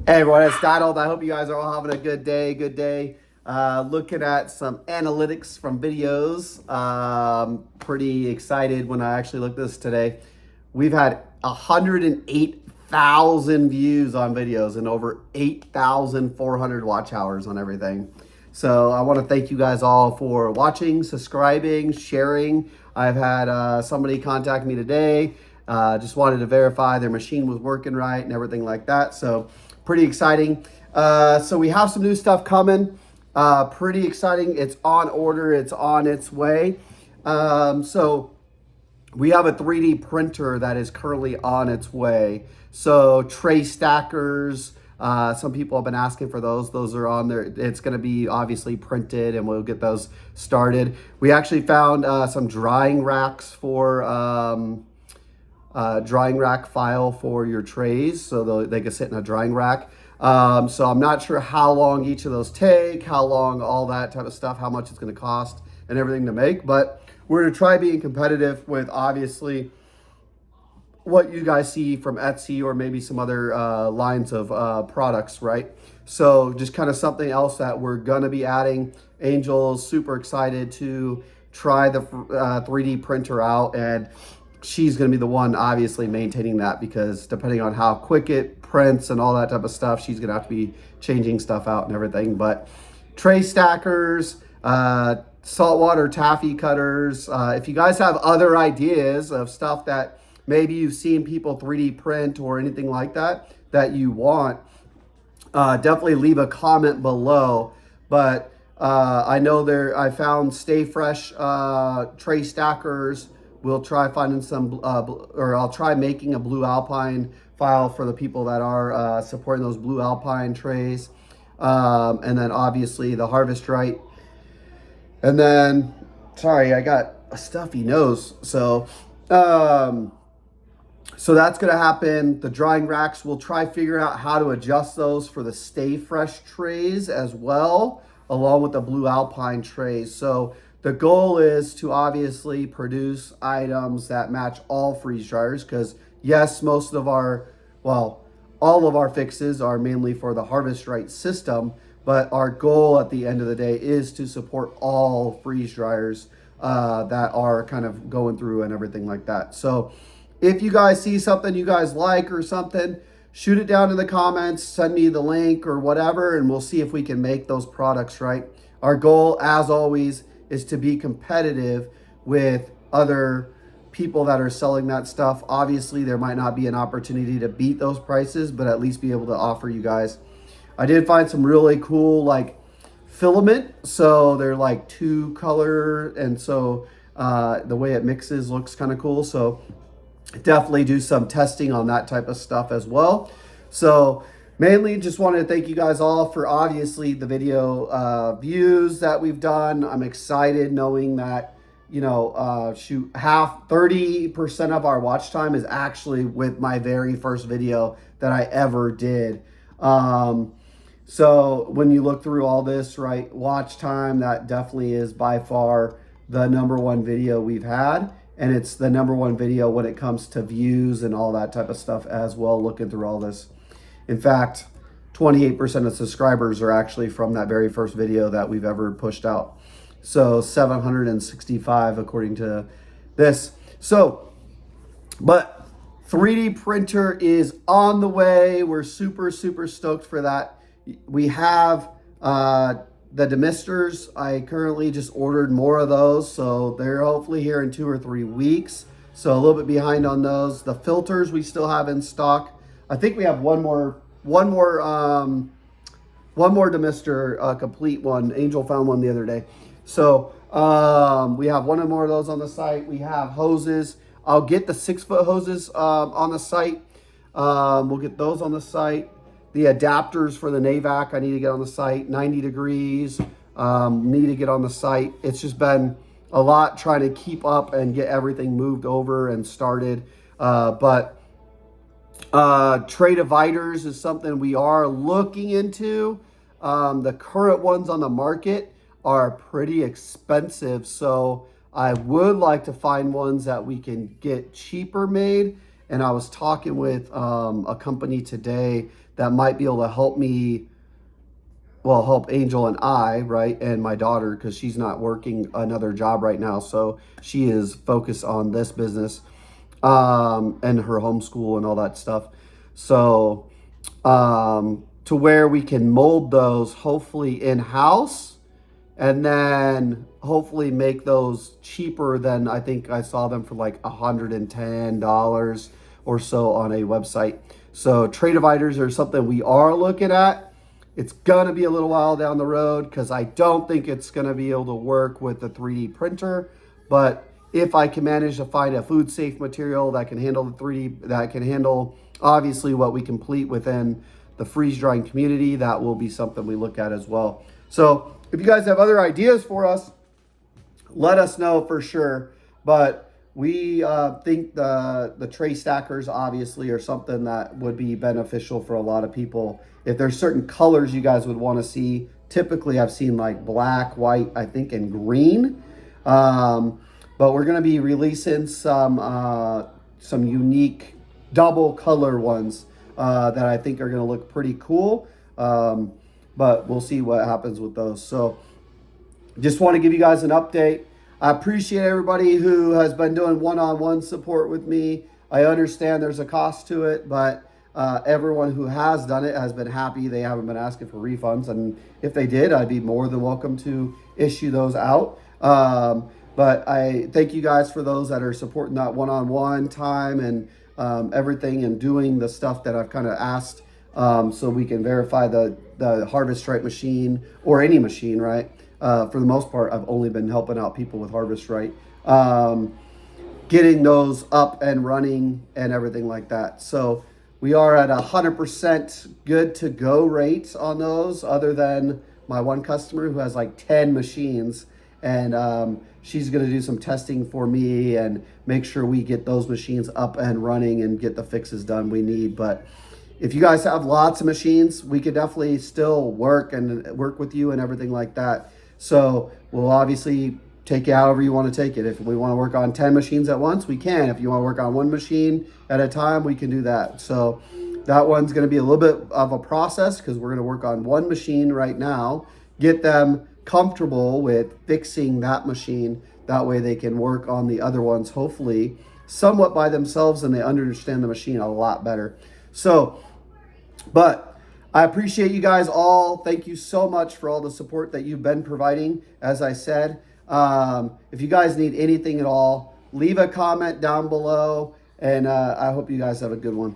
Hey everyone, it's Donald. I hope you guys are all having a good day. Good day. Looking at some analytics from videos. Pretty excited when I actually looked at this today. We've had 108,000 views on videos and over 8,400 watch hours on everything. So I want to thank you guys all for watching, subscribing, sharing. I've had somebody contact me today. Just wanted to verify their machine was working right and everything like that. So pretty exciting. So we have some new stuff coming. Pretty exciting. It's on order. It's on its way. So we have a 3D printer that is currently on its way. So tray stackers. Some people have been asking for those. Those are on there. It's going to be obviously printed and we'll get those started. We actually found some drying racks for drying rack file for your trays, so they can sit in a drying rack. So I'm not sure how long each of those take, how long all that type of stuff, how much it's going to cost and everything to make. But we're going to try being competitive with obviously what you guys see from Etsy or maybe some other lines of products, right? So just kind of something else that we're going to be adding. Angel's super excited to try the 3D printer out, and she's going to be the one obviously maintaining that, because depending on how quick it prints and all that type of stuff, she's going to have to be changing stuff out and everything. But tray stackers, saltwater taffy cutters. If you guys have other ideas of stuff that maybe you've seen people 3D print or anything like that that you want, definitely leave a comment below. But I know I found Stay Fresh tray stackers. We'll try finding some, or I'll try making a Blue Alpine file for the people that are supporting those Blue Alpine trays. And then obviously the Harvest Right. And then, sorry, I got a stuffy nose. So that's going to happen. The drying racks, we'll try figuring out how to adjust those for the Stay Fresh trays as well, along with the Blue Alpine trays. So the goal is to obviously produce items that match all freeze dryers, because yes, most of our, well, all of our fixes are mainly for the Harvest Right system, but our goal at the end of the day is to support all freeze dryers that are kind of going through and everything like that. So if you guys see something you guys like or something, shoot it down in the comments, send me the link or whatever, and we'll see if we can make those products, right? Our goal, as always, is to be competitive with other people that are selling that stuff. Obviously, there might not be an opportunity to beat those prices, but at least be able to offer you guys. I did find some really cool like filament. So they're like 2-color, and so the way it mixes looks kind of cool. So definitely do some testing on that type of stuff as well. So mainly just wanted to thank you guys all for obviously the video views that we've done. I'm excited knowing that, you know, 30% of our watch time is actually with my very first video that I ever did. So when you look through all this, right, watch time, that definitely is by far the #1 video we've had. And it's the #1 video when it comes to views and all that type of stuff as well, looking through all this. In fact, 28% of subscribers are actually from that very first video that we've ever pushed out. So 765 according to this. So, but 3D printer is on the way. We're super, super stoked for that. We have the demisters. I currently just ordered more of those, so they're hopefully here in 2 or 3 weeks. So a little bit behind on those. The filters we still have in stock. I think we have one more demister, a complete one. Angel found one the other day. So we have one or more of those on the site. We have hoses. I'll get the 6-foot hoses on the site. We'll get those on the site. The adapters for the Navac, I need to get on the site. 90 degrees, need to get on the site. It's just been a lot trying to keep up and get everything moved over and started. But tray dividers is something we are looking into. The current ones on the market are pretty expensive, so I would like to find ones that we can get cheaper made. And I was talking with a company today that might be able to help me, well, help Angel and I, right, and my daughter, because she's not working another job right now, so she is focused on this business, and her homeschool and all that stuff. So to where we can mold those hopefully in-house, and then hopefully make those cheaper than, I think I saw them for like $110 or so on a website. So tray dividers are something we are looking at. It's gonna be a little while down the road because I don't think it's gonna be able to work with the 3D printer. But if I can manage to find a food safe material that can handle the 3D, that can handle obviously what we complete within the freeze drying community, that will be something we look at as well. So if you guys have other ideas for us, let us know for sure. But we think the tray stackers obviously are something that would be beneficial for a lot of people. If there's certain colors you guys would want to see, typically I've seen like black, white, I think, and green. But we're going to be releasing some unique double color ones that I think are going to look pretty cool. But we'll see what happens with those. So just want to give you guys an update. I appreciate everybody who has been doing one-on-one support with me. I understand there's a cost to it, but everyone who has done it has been happy. They haven't been asking for refunds. And if they did, I'd be more than welcome to issue those out. But I thank you guys for those that are supporting that one-on-one time and everything, and doing the stuff that I've kind of asked, so we can verify the Harvest Right machine, or any machine, right? For the most part, I've only been helping out people with Harvest Right, getting those up and running and everything like that. So we are at 100% good to go rates on those, other than my one customer who has like 10 machines, and she's going to do some testing for me and make sure we get those machines up and running and get the fixes done we need. But if you guys have lots of machines, we could definitely still work with you and everything like that. So we'll obviously take it however you want to take it. If we want to work on 10 machines at once, we can. If you want to work on one machine at a time, we can do that. So that one's going to be a little bit of a process, because we're going to work on one machine right now, get them comfortable with fixing that machine. That way they can work on the other ones, hopefully somewhat by themselves, and they understand the machine a lot better. So, but I appreciate you guys all. Thank you so much for all the support that you've been providing. As I said, if you guys need anything at all, leave a comment down below, and I hope you guys have a good one.